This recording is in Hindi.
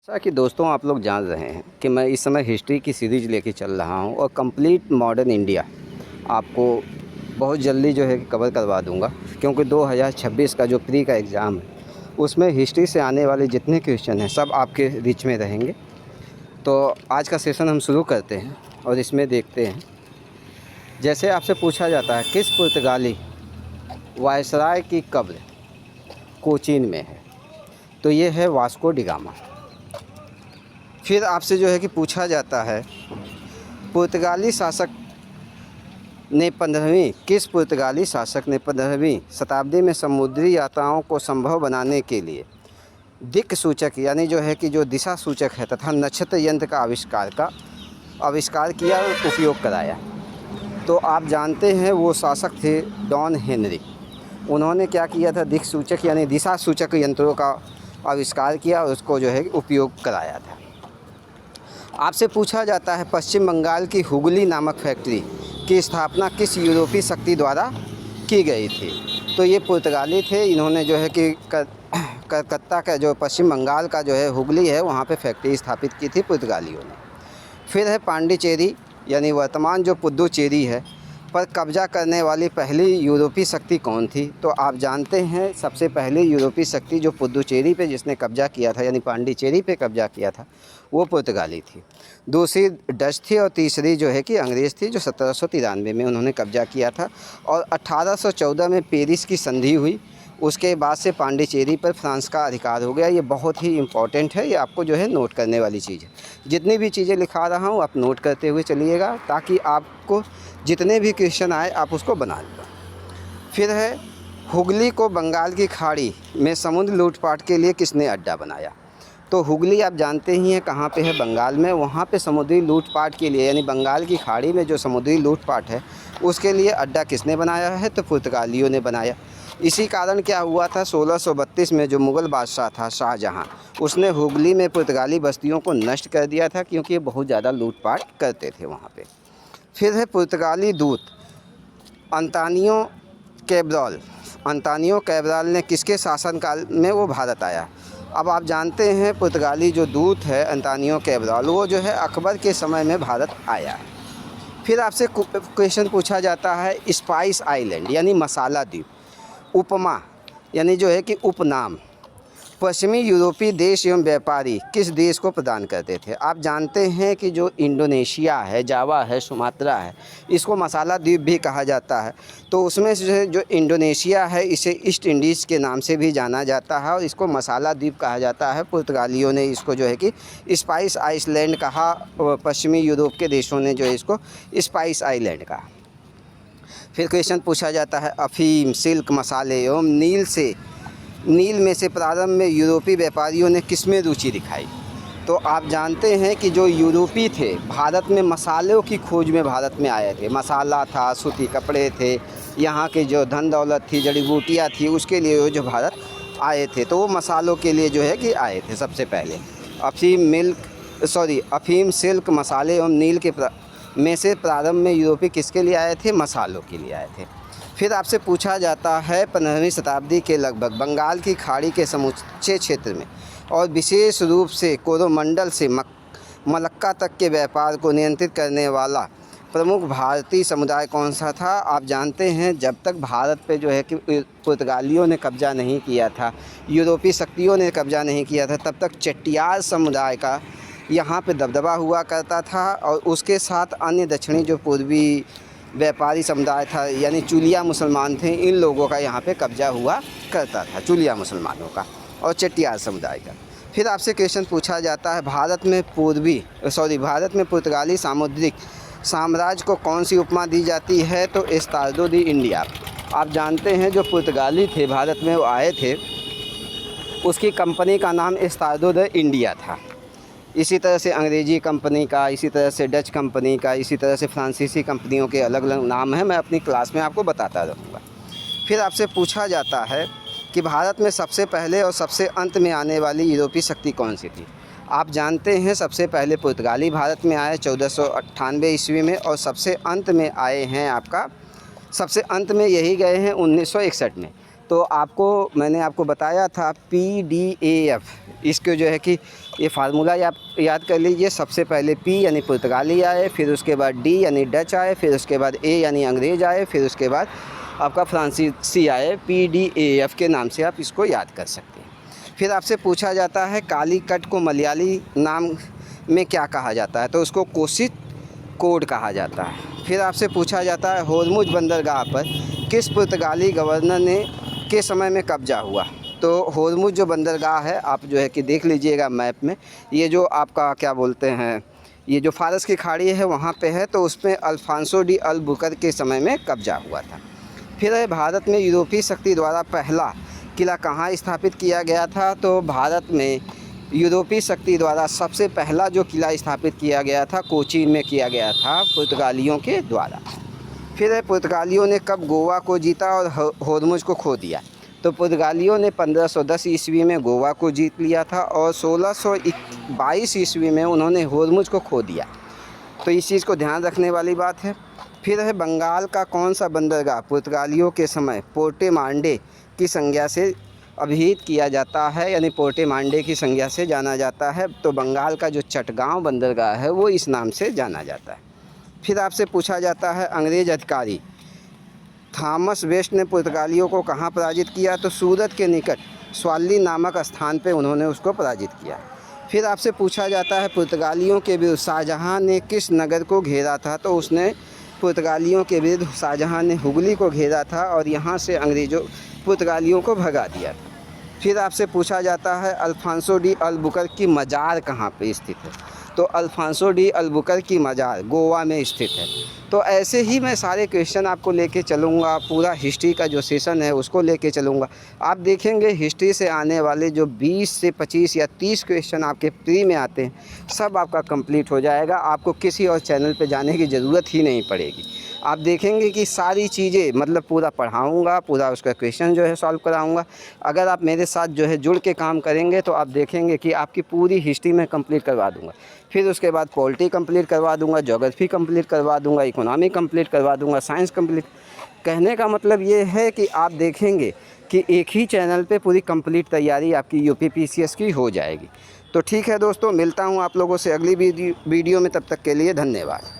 जैसा कि दोस्तों आप लोग जान रहे हैं कि मैं इस समय हिस्ट्री की सीरीज़ लेके चल रहा हूं और कंप्लीट मॉडर्न इंडिया आपको बहुत जल्दी जो है कि कवर करवा दूंगा, क्योंकि 2026 का जो प्री का एग्ज़ाम है उसमें हिस्ट्री से आने वाले जितने क्वेश्चन हैं सब आपके रीच में रहेंगे। तो आज का सेशन हम शुरू करते हैं और इसमें देखते हैं। जैसे आपसे पूछा जाता है किस पुर्तगाली वायसराय की कब्र कोचीन में है, तो ये है वास्को डी गामा। फिर आपसे जो है कि पूछा जाता है पुर्तगाली शासक ने 15वीं किस पुर्तगाली शासक ने 15वीं शताब्दी में समुद्री यात्राओं को संभव बनाने के लिए दिक् सूचक यानी जो है कि जो दिशा सूचक है तथा नक्षत्र यंत्र का आविष्कार किया और उपयोग कराया। तो आप जानते हैं वो शासक थे डॉन हेनरी। उन्होंने क्या किया था, दिक् सूचक यानी दिशा सूचक यंत्रों का आविष्कार किया और उसको जो है उपयोग कराया था। आपसे पूछा जाता है पश्चिम बंगाल की हुगली नामक फैक्ट्री की स्थापना किस यूरोपीय शक्ति द्वारा की गई थी, तो ये पुर्तगाली थे। इन्होंने जो है कि कलकत्ता का जो पश्चिम बंगाल का जो है हुगली है वहाँ पे फैक्ट्री स्थापित की थी पुर्तगालियों ने। फिर है पांडिचेरी यानी वर्तमान जो पुद्दुचेरी है पर कब्जा करने वाली पहली यूरोपीय शक्ति कौन थी, तो आप जानते हैं सबसे पहली यूरोपीय शक्ति जो पुद्दुचेरी पे जिसने कब्जा किया था यानी पांडिचेरी पे कब्जा किया था वो पुर्तगाली थी। दूसरी डच थी और तीसरी जो है कि अंग्रेज़ थी जो 1793 में उन्होंने कब्जा किया था। और 1814 में पेरिस की संधि हुई, उसके बाद से पांडिचेरी पर फ्रांस का अधिकार हो गया। ये बहुत ही इम्पॉर्टेंट है, ये आपको जो है नोट करने वाली चीज़ है। जितनी भी चीज़ें लिखा रहा हूँ आप नोट करते हुए चलिएगा ताकि आपको जितने भी क्वेश्चन आए आप उसको बना लें। फिर है हुगली को बंगाल की खाड़ी में समुद्र लूटपाट के लिए किसने अड्डा बनाया, तो हुगली आप जानते ही हैं कहाँ पे है, बंगाल में। वहाँ पे समुद्री लूटपाट के लिए यानी बंगाल की खाड़ी में जो समुद्री लूटपाट है उसके लिए अड्डा किसने बनाया है, तो पुर्तगालियों ने बनाया। इसी कारण क्या हुआ था 1632 में जो मुग़ल बादशाह था शाहजहाँ, उसने हुगली में पुर्तगाली बस्तियों को नष्ट कर दिया था क्योंकि ये बहुत ज़्यादा लूटपाट करते थे वहाँ पे। फिर है पुर्तगाली दूत अंतानियो कैब्राल ने किसके शासनकाल में वो भारत आया। अब आप जानते हैं पुर्तगाली जो दूत है अंतानियो कैब्राल वो जो है अकबर के समय में भारत आया। फिर आपसे क्वेश्चन पूछा जाता है स्पाइस आइलैंड यानी मसाला द्वीप उपमा यानी जो है कि उपनाम पश्चिमी यूरोपीय देश एवं व्यापारी किस देश को प्रदान करते थे। आप जानते हैं कि जो इंडोनेशिया है, जावा है, सुमात्रा है, इसको मसाला द्वीप भी कहा जाता है। तो उसमें से जो इंडोनेशिया है इसे ईस्ट इंडीज़ के नाम से भी जाना जाता है और इसको मसाला द्वीप कहा जाता है। पुर्तगालियों ने इसको जो है कि स्पाइस आइलैंड कहा, पश्चिमी यूरोप के देशों ने जो है इसको स्पाइस आइलैंड कहा। फिर क्वेश्चन पूछा जाता है अफीम, सिल्क, मसाले एवं नील में से प्रारंभ में यूरोपीय व्यापारियों ने किसमें रुचि दिखाई, तो आप जानते हैं कि जो यूरोपी थे भारत में मसालों की खोज में भारत में आए थे। मसाला था, सूती कपड़े थे, यहाँ के जो धन दौलत थी, जड़ी बूटियाँ थी, उसके लिए वो जो भारत आए थे तो वो मसालों के लिए जो है कि आए थे सबसे पहले। अफीम, सिल्क, मसाले एवं नील के में से प्रारंभ में यूरोपी किसके लिए आए थे, मसालों के लिए आए थे। फिर आपसे पूछा जाता है 15वीं शताब्दी के लगभग बंगाल की खाड़ी के समूचे क्षेत्र में और विशेष रूप से कोरोमंडल से मलक्का तक के व्यापार को नियंत्रित करने वाला प्रमुख भारतीय समुदाय कौन सा था। आप जानते हैं जब तक भारत पे जो है कि पुर्तगालियों ने कब्जा नहीं किया था, यूरोपीय शक्तियों ने कब्जा नहीं किया था, तब तक चेट्टियार समुदाय का यहाँ पे दबदबा हुआ करता था और उसके साथ अन्य दक्षिणी जो पूर्वी व्यापारी समुदाय था यानी चुलिया मुसलमान थे, इन लोगों का यहाँ पे कब्जा हुआ करता था, चुलिया मुसलमानों का और चेट्टियार समुदाय का। फिर आपसे क्वेश्चन पूछा जाता है भारत में पुर्तगाली सामुद्रिक साम्राज्य को कौन सी उपमा दी जाती है, तो एस्तादो दी इंडिया। आप जानते हैं जो पुर्तगाली थे भारत में वो आए थे, उसकी कंपनी का नाम एस्तादो द इंडिया था। इसी तरह से अंग्रेज़ी कंपनी का, इसी तरह से डच कंपनी का, इसी तरह से फ्रांसीसी कंपनियों के अलग अलग नाम हैं, मैं अपनी क्लास में आपको बताता रहूँगा। फिर आपसे पूछा जाता है कि भारत में सबसे पहले और सबसे अंत में आने वाली यूरोपीय शक्ति कौन सी थी। आप जानते हैं सबसे पहले पुर्तगाली भारत में आए 1498 ईस्वी में और सबसे अंत में आए हैं सबसे अंत में यही गए हैं 1961 में। तो मैंने आपको बताया था PDAF, इसको जो है कि ये फार्मूला आप याद कर लीजिए। सबसे पहले P यानी पुर्तगाली आए, फिर उसके बाद D यानी डच आए, फिर उसके बाद A यानी अंग्रेज़ आए, फिर उसके बाद आपका फ्रांसीसी आए। PDAF के नाम से आप इसको याद कर सकते हैं। फिर आपसे पूछा जाता है कालीकट को मलयाली नाम में क्या कहा जाता है, तो उसको कोशित कोड कहा जाता है। फिर आपसे पूछा जाता है होर्मुज बंदरगाह पर किस पुर्तगाली गवर्नर के समय में कब्जा हुआ। तो होर्मुज जो बंदरगाह है, आप जो है कि देख लीजिएगा मैप में, ये जो आपका क्या बोलते हैं, ये जो फ़ारस की खाड़ी है वहाँ पे है, तो उसमें अल्फांसो डी अल-बुकर के समय में कब्जा हुआ था। फिर है भारत में यूरोपीय शक्ति द्वारा पहला किला कहाँ स्थापित किया गया था, तो भारत में यूरोपीय शक्ति द्वारा सबसे पहला जो किला स्थापित किया गया था कोचीन में किया गया था पुर्तगालियों के द्वारा। फिर है पुर्तगालियों ने कब गोवा को जीता और होर्मुज को खो दिया, तो पुर्तगालियों ने 1510 ईस्वी में गोवा को जीत लिया था और 1622 ईस्वी में उन्होंने होर्मुज को खो दिया। तो इस चीज़ को ध्यान रखने वाली बात है। फिर है बंगाल का कौन सा बंदरगाह पुर्तगालियों के समय पोर्टे मांडे की संज्ञा से अभिहित किया जाता है, यानी पोर्टे मांडे की संज्ञा से जाना जाता है। तो बंगाल का जो चटगांव बंदरगाह है वो इस नाम से जाना जाता है। फिर आपसे पूछा जाता है अंग्रेज़ अधिकारी थॉमस वेस्ट ने पुर्तगालियों को कहाँ पराजित किया, तो सूरत के निकट स्वाली नामक स्थान पे उन्होंने उसको पराजित किया। फिर आपसे पूछा जाता है पुर्तगालियों के विरुद्ध शाहजहाँ ने किस नगर को घेरा था, तो उसने पुर्तगालियों के विरुद्ध शाहजहाँ ने हुगली को घेरा था और यहाँ से पुर्तगालियों को भगा दिया था। फिर आपसे पूछा जाता है अल्फांसो डी अल-बुकर की मज़ार कहाँ पे स्थित है, तो अल्फांसो डी अल-बुकर की मज़ार गोवा में स्थित है। तो ऐसे ही मैं सारे क्वेश्चन आपको लेके चलूँगा, पूरा हिस्ट्री का जो सेशन है उसको लेके चलूँगा। आप देखेंगे हिस्ट्री से आने वाले जो 20 से 25 या 30 क्वेश्चन आपके प्री में आते हैं, सब आपका कंप्लीट हो जाएगा। आपको किसी और चैनल पे जाने की ज़रूरत ही नहीं पड़ेगी। आप देखेंगे कि सारी चीज़ें मतलब पूरा पढ़ाऊँगा, पूरा उसका क्वेश्चन जो है सॉल्व कराऊँगा। अगर आप मेरे साथ जो है जुड़ के काम करेंगे तो आप देखेंगे कि आपकी पूरी हिस्ट्री में कंप्लीट करवा दूँगा। फिर उसके बाद पॉलिटी कंप्लीट करवा दूँगा, ज्योग्राफी कंप्लीट करवा दूँगा, इकोनॉमी कंप्लीट करवा दूँगा, साइंस कंप्लीट। कहने का मतलब ये है कि आप देखेंगे कि एक ही चैनल पे पूरी कंप्लीट तैयारी आपकी यूपी पीसीएस की हो जाएगी। तो ठीक है दोस्तों, मिलता हूँ आप लोगों से अगली वीडियो में। तब तक के लिए धन्यवाद।